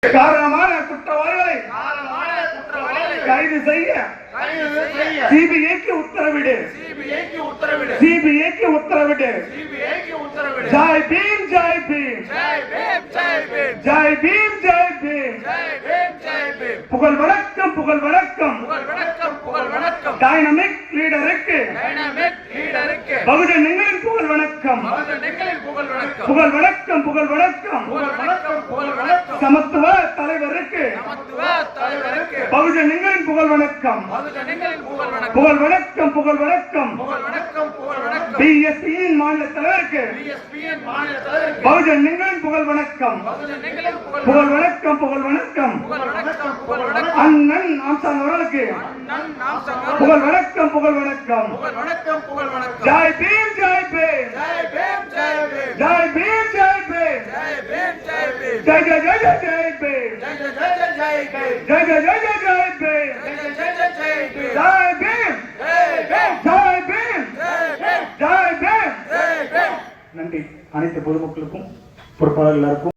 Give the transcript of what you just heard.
காரணமான குற்றவாளிகளை கைது செய்ய சிபிஐக்கு உத்தரவிடு. சிபிஐக்கு உத்தரவிடு. ஜெய் பீம், ஜெய் பீம், ஜெய் பீம், ஜெய் பீம். புகழ் வணக்கம், புகழ் வணக்கம். டைனமிக் லீடருக்கு பகுஜன்களின் புகழ் வணக்கம். புகழ் வணக்கம், புகழ் வணக்கம். சமத்துவ தலைவருக்கு பகுஜன்களின் புகழ் வணக்கம். புகழ் வணக்கம், புகழ் வணக்கம். பிஎஸ்பியின் மாநில தலைவருக்கு பகுஜன்களின் புகழ் வணக்கம். புகழ் வணக்கம், புகழ் வணக்கம். அண்ணன் ஆம்சாங் அவர்களுக்கு புகழ் வணக்கம், புகழ் வணக்கம். ஜெய் பீம், ஜெய் பீம், ஜெய் பீம், ஜெய் பீம், ஜெய் ஜெய் ஜெய் ஜெய் ஜெய் பீம், ஜெய் ஜெய் ஜெய் ஜெய் ஜெய் பீம், ஜெய் பீம், ஜெய் பீம், ஜெய் பீம். நன்றி அனைத்து பொதுமக்களுக்கும் பொறுப்பாளர் எல்லாருக்கும்.